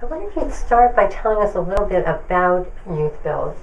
I wonder if you'd start by telling us a little bit about YouthBuild.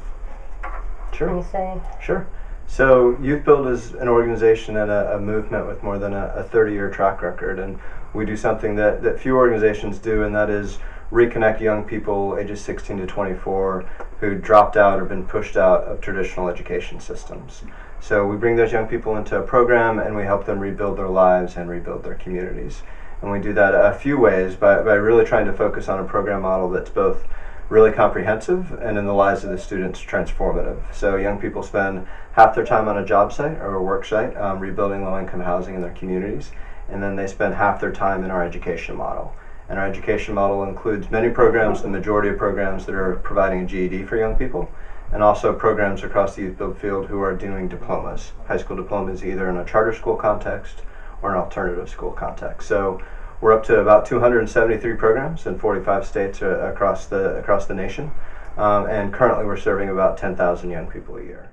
Sure. Can you say? Sure. So YouthBuild is an organization and a movement with more than a 30-year track record, and we do something that few organizations do, and that is reconnect young people ages 16 to 24 who dropped out or been pushed out of traditional education systems. So we bring those young people into a program and we help them rebuild their lives and rebuild their communities. And we do that a few ways by really trying to focus on a program model that's both really comprehensive and in the lives of the students transformative. So young people spend half their time on a job site or a work site rebuilding low-income housing in their communities, and then they spend half their time in our education model. And our education model includes many programs, the majority of programs that are providing a GED for young people, and also programs across the YouthBuild field who are doing diplomas, high school diplomas either in a charter school context or an alternative school context. So we're up to about 273 programs in 45 states across the nation, and currently we're serving about 10,000 young people a year.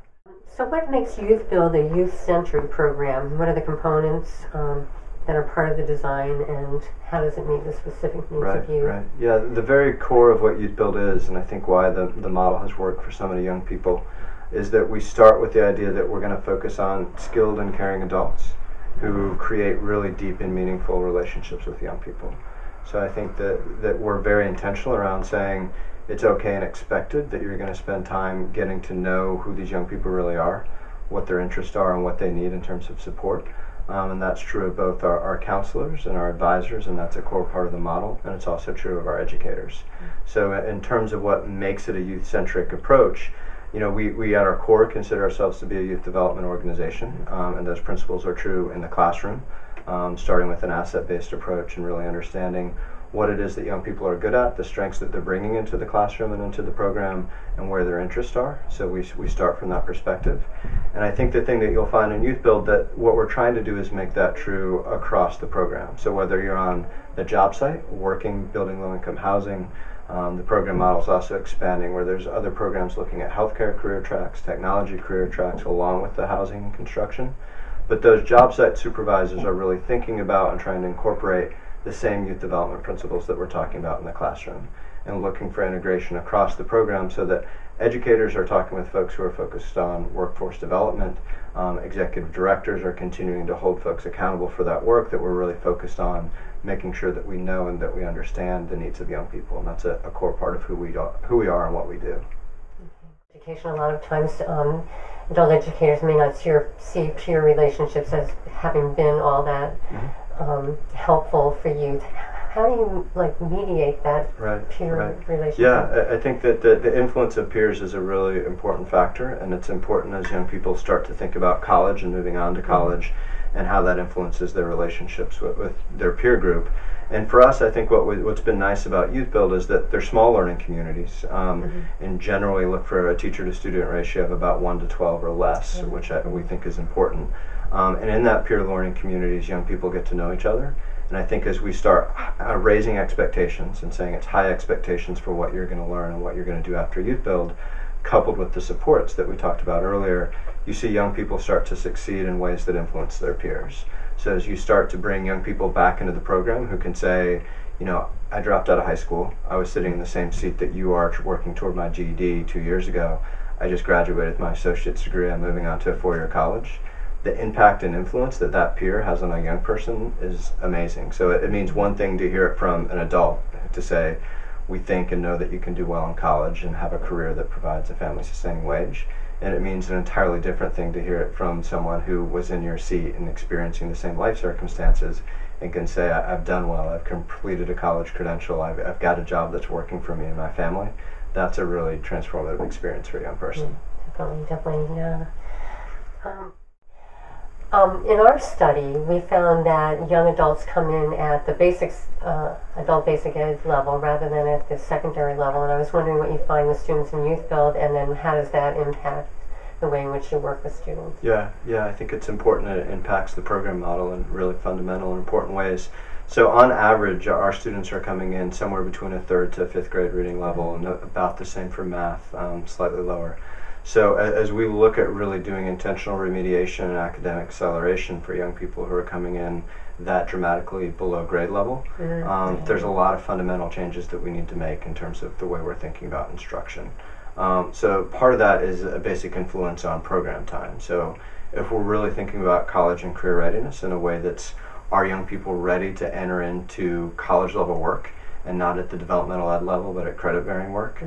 So what makes YouthBuild a youth-centered program? What are the components that are part of the design, and how does it meet the specific needs of youth? Right. Yeah, the very core of what YouthBuild is, and I think why the model has worked for so many young people, is that we start with the idea that we're going to focus on skilled and caring adults who create really deep and meaningful relationships with young people. So I think that we're very intentional around saying it's okay and expected that you're going to spend time getting to know who these young people really are, what their interests are, and what they need in terms of support. And that's true of both our counselors and our advisors, and that's a core part of the model, and it's also true of our educators. So in terms of what makes it a youth-centric approach, we at our core consider ourselves to be a youth development organization, and those principles are true in the classroom, starting with an asset-based approach and really understanding what it is that young people are good at, the strengths that they're bringing into the classroom and into the program, and where their interests are. So we start from that perspective. And I think the thing that you'll find in YouthBuild, that what we're trying to do is make that true across the program. So whether you're on the job site, working, building low-income housing, the program model is also expanding where there's other programs looking at healthcare career tracks, technology career tracks, along with the housing and construction. But those job site supervisors are really thinking about and trying to incorporate the same youth development principles that we're talking about in the classroom, and looking for integration across the program so that educators are talking with folks who are focused on workforce development, executive directors are continuing to hold folks accountable for that work, that we're really focused on making sure that we know and that we understand the needs of young people, and that's a core part of who we are and what we do. Education, a lot of times adult educators may not see peer relationships as having been all that helpful for youth. How do you mediate that peer relationship? Yeah, I think that the influence of peers is a really important factor, and it's important as young people start to think about college and moving on to college, and how that influences their relationships with their peer group. And for us, I think what's been nice about YouthBuild is that they're small learning communities, and generally look for a teacher-to-student ratio of about 1 to 12 or less, which we think is important. And in that peer learning communities, young people get to know each other. And I think as we start raising expectations and saying it's high expectations for what you're going to learn and what you're going to do after YouthBuild, coupled with the supports that we talked about earlier, you see young people start to succeed in ways that influence their peers. So as you start to bring young people back into the program who can say, I dropped out of high school, I was sitting in the same seat that you are working toward my GED 2 years ago, I just graduated with my associate's degree, I'm moving on to a 4-year college. The impact and influence that peer has on a young person is amazing. So it means one thing to hear it from an adult, to say, we think and know that you can do well in college and have a career that provides a family-sustaining wage. And it means an entirely different thing to hear it from someone who was in your seat and experiencing the same life circumstances and can say, I've done well, I've completed a college credential, I've got a job that's working for me and my family. That's a really transformative experience for a young person. Definitely, yeah. In our study, we found that young adults come in at the adult basic ed level rather than at the secondary level, and I was wondering what you find with students in YouthBuild, and then how does that impact the way in which you work with students? Yeah, I think it's important that it impacts the program model in really fundamental and important ways. So on average, our students are coming in somewhere between a 3rd to 5th grade reading level, and about the same for math, slightly lower. So as we look at really doing intentional remediation and academic acceleration for young people who are coming in that dramatically below grade level, there's a lot of fundamental changes that we need to make in terms of the way we're thinking about instruction. So part of that is a basic influence on program time. So if we're really thinking about college and career readiness in a way that's, are young people ready to enter into college level work, and not at the developmental ed level, but at credit bearing work,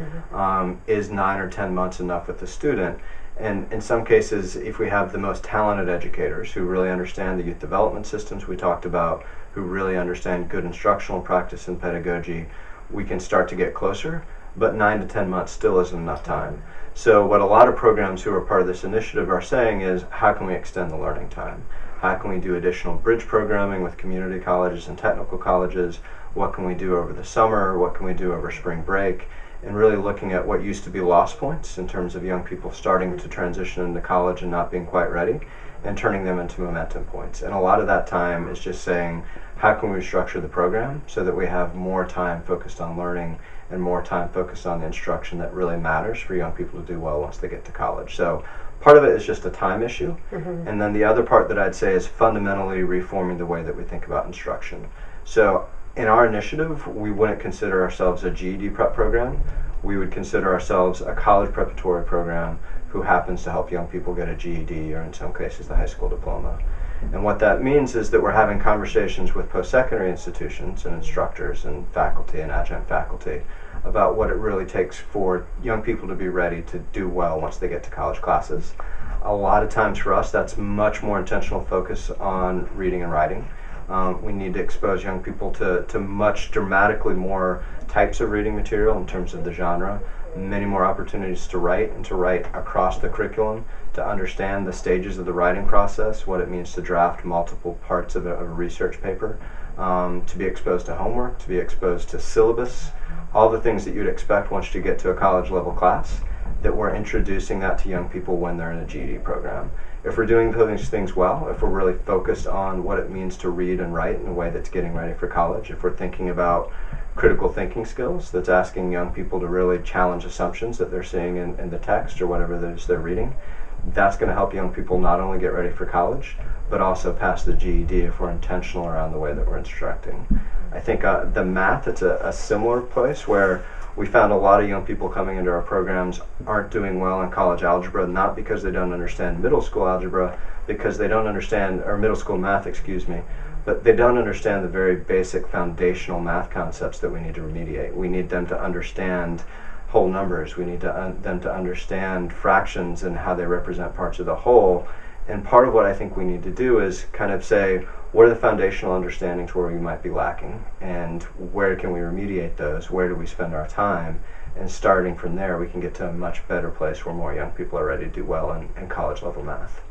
is 9 or 10 months enough with the student? And in some cases, if we have the most talented educators who really understand the youth development systems we talked about, who really understand good instructional practice and pedagogy, we can start to get closer, but 9 to 10 months still isn't enough time. So what a lot of programs who are part of this initiative are saying is, how can we extend the learning time? How can we do additional bridge programming with community colleges and technical colleges? What can we do over the summer? What can we do over spring break? And really looking at what used to be lost points in terms of young people starting to transition into college and not being quite ready, and turning them into momentum points. And a lot of that time is just saying, how can we structure the program so that we have more time focused on learning and more time focused on the instruction that really matters for young people to do well once they get to college. So part of it is just a time issue, and then the other part that I'd say is fundamentally reforming the way that we think about instruction. So in our initiative, we wouldn't consider ourselves a GED prep program. We would consider ourselves a college preparatory program who happens to help young people get a GED, or in some cases the high school diploma. And what that means is that we're having conversations with post-secondary institutions and instructors and faculty and adjunct faculty about what it really takes for young people to be ready to do well once they get to college classes. A lot of times for us, that's much more intentional focus on reading and writing. We need to expose young people to much dramatically more types of reading material in terms of the genre, many more opportunities to write, and to write across the curriculum, to understand the stages of the writing process, what it means to draft multiple parts of a research paper, to be exposed to homework, to be exposed to syllabus, all the things that you'd expect once you get to a college level class, that we're introducing that to young people when they're in a GED program. If we're doing those things well, if we're really focused on what it means to read and write in a way that's getting ready for college, if we're thinking about critical thinking skills, that's asking young people to really challenge assumptions that they're seeing in the text or whatever it is they're reading, that's going to help young people not only get ready for college, but also pass the GED if we're intentional around the way that we're instructing. I think the math, it's a similar place where we found a lot of young people coming into our programs aren't doing well in college algebra, not because they don't understand middle school algebra, because they don't understand, or middle school math, excuse me, but they don't understand the very basic foundational math concepts that we need to remediate. We need them to understand whole numbers. We need them to understand fractions and how they represent parts of the whole. And part of what I think we need to do is kind of say, what are the foundational understandings where we might be lacking, and where can we remediate those? Where do we spend our time? And starting from there, we can get to a much better place where more young people are ready to do well in college level math.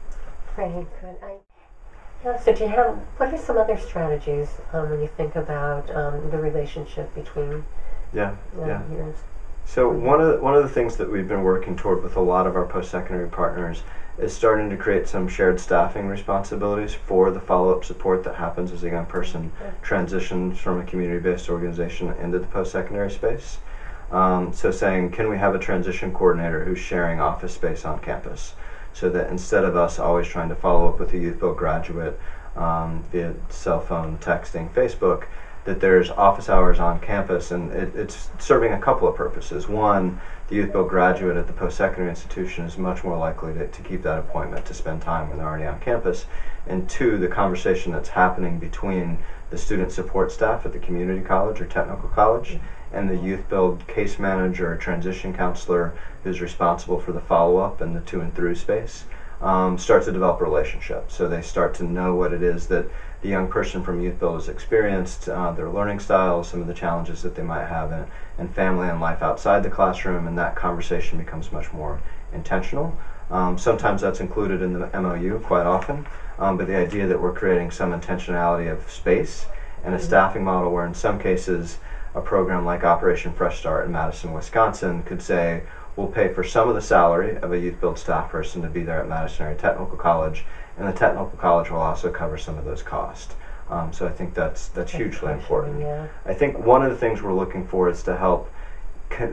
Very good. So do you have, what are some other strategies when you think about the relationship between years? So one of the things that we've been working toward with a lot of our post-secondary partners is starting to create some shared staffing responsibilities for the follow-up support that happens as a young person transitions from a community-based organization into the post-secondary space. So saying, can we have a transition coordinator who's sharing office space on campus, so that instead of us always trying to follow up with a YouthBuild graduate via cell phone, texting, Facebook, that there's office hours on campus, and it's serving a couple of purposes. One, the YouthBuild graduate at the post-secondary institution is much more likely to keep that appointment, to spend time when they're already on campus. And two, the conversation that's happening between the student support staff at the community college or technical college and the YouthBuild case manager or transition counselor who's responsible for the follow-up and the to and through space start to develop a relationship. So they start to know what it is that the young person from YouthBuild has experienced, their learning styles, some of the challenges that they might have in family and life outside the classroom, and that conversation becomes much more intentional. Sometimes that's included in the MOU quite often, but the idea that we're creating some intentionality of space and a staffing model where in some cases a program like Operation Fresh Start in Madison, Wisconsin could say, we'll pay for some of the salary of a YouthBuild staff person to be there at Madison Area Technical College, and the technical college will also cover some of those costs. So I think that's hugely important. Yeah. I think one of the things we're looking for is to help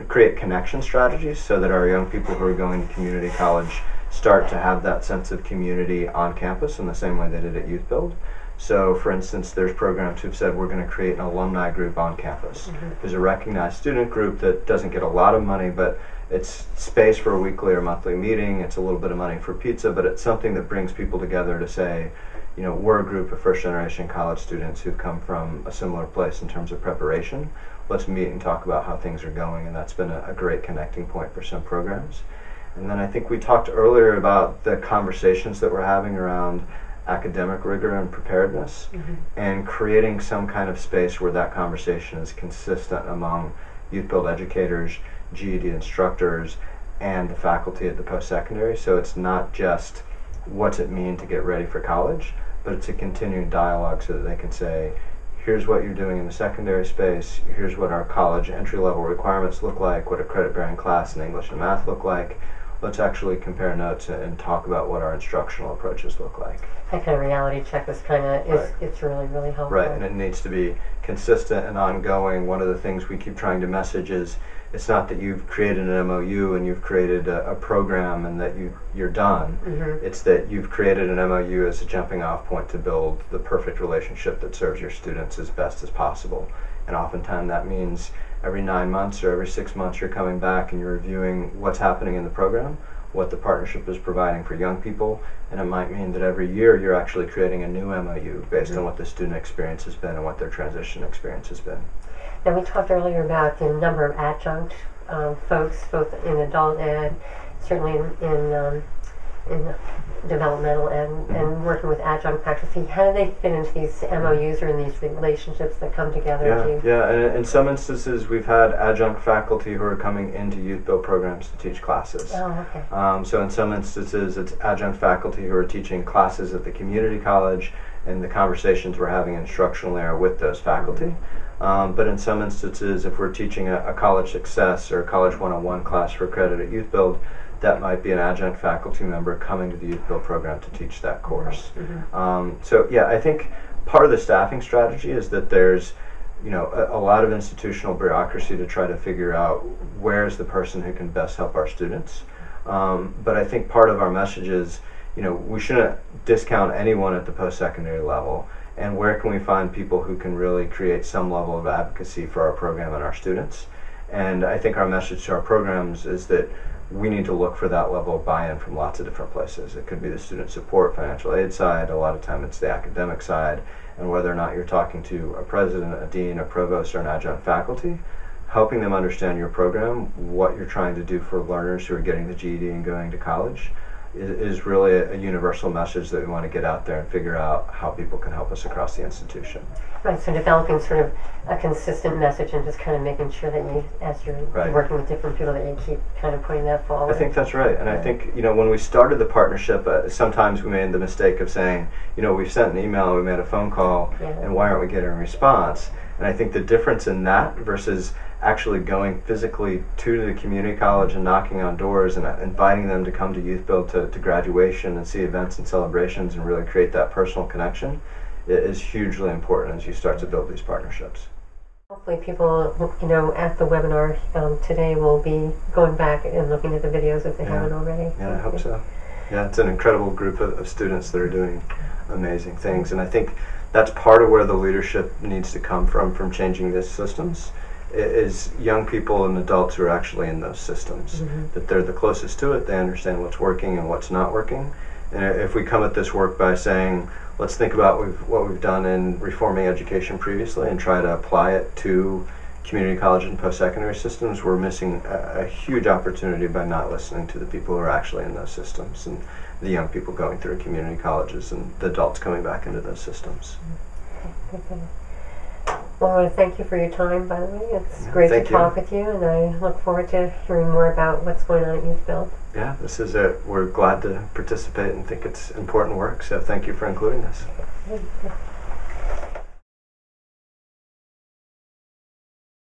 create connection strategies so that our young people who are going to community college start to have that sense of community on campus in the same way they did at YouthBuild. So, for instance, there's programs who've said we're going to create an alumni group on campus. There's a recognized student group that doesn't get a lot of money, but it's space for a weekly or monthly meeting. It's a little bit of money for pizza, but it's something that brings people together to say, you know, we're a group of first-generation college students who've come from a similar place in terms of preparation. Let's meet and talk about how things are going, and that's been a great connecting point for some programs. And then I think we talked earlier about the conversations that we're having around academic rigor and preparedness, and creating some kind of space where that conversation is consistent among YouthBuild educators, GED instructors, and the faculty at the post-secondary. So it's not just what's it mean to get ready for college, but it's a continuing dialogue so that they can say, here's what you're doing in the secondary space, here's what our college entry-level requirements look like, what a credit-bearing class in English and math look like. Let's actually compare notes and talk about what our instructional approaches look like. That kind of reality check is it's really, really helpful. Right, and it needs to be consistent and ongoing. One of the things we keep trying to message is it's not that you've created an MOU and you've created a program and that you're done. It's that you've created an MOU as a jumping off point to build the perfect relationship that serves your students as best as possible. And oftentimes that means every 9 months or every 6 months you're coming back and you're reviewing what's happening in the program, what the partnership is providing for young people, and it might mean that every year you're actually creating a new MOU based on what the student experience has been and what their transition experience has been. Now, we talked earlier about the number of adjunct folks, both in adult ed, certainly in developmental ed, and working with adjunct faculty. How do they fit into these MOUs or in these relationships that come together? And in some instances we've had adjunct faculty who are coming into YouthBuild programs to teach classes. Oh, okay. So in some instances it's adjunct faculty who are teaching classes at the community college, and the conversations we're having instructionally are with those faculty. But in some instances, if we're teaching a college success or a college 101 class for credit at YouthBuild, that might be an adjunct faculty member coming to the YouthBuild program to teach that course. So yeah, I think part of the staffing strategy is that there's, you know, a lot of institutional bureaucracy to try to figure out where's the person who can best help our students. But I think part of our message is, you know, we shouldn't discount anyone at the post-secondary level, and where can we find people who can really create some level of advocacy for our program and our students. And I think our message to our programs is that we need to look for that level of buy-in from lots of different places. It could be the student support, financial aid side, a lot of time it's the academic side, and whether or not you're talking to a president, a dean, a provost, or an adjunct faculty, helping them understand your program, what you're trying to do for learners who are getting the GED and going to college, is really a universal message that we want to get out there and figure out how people can help us across the institution. Right, so developing sort of a consistent message and just kind of making sure that you, as you're working with different people, that you keep kind of putting that forward. I think that's right, and I think, you know, when we started the partnership, sometimes we made the mistake of saying, you know, we've sent an email, we made a phone call, and why aren't we getting a response? And I think the difference in that versus actually going physically to the community college and knocking on doors and inviting them to come to YouthBuild to graduation and see events and celebrations and really create that personal connection is hugely important as you start to build these partnerships. Hopefully people, you know, at the webinar today will be going back and looking at the videos if they haven't already. Yeah, I hope so. Yeah, it's an incredible group of students that are doing amazing things, and I think that's part of where the leadership needs to come from changing these systems, is young people and adults who are actually in those systems, that they're the closest to it, they understand what's working and what's not working. And if we come at this work by saying, let's think about what we've done in reforming education previously and try to apply it to community college and post-secondary systems, we're missing a huge opportunity by not listening to the people who are actually in those systems, and the young people going through community colleges and the adults coming back into those systems. Okay. Well, I want to thank you for your time, by the way. It's great to talk with you, and I look forward to hearing more about what's going on at YouthBuild. Yeah, this is we're glad to participate and think it's important work, so thank you for including us.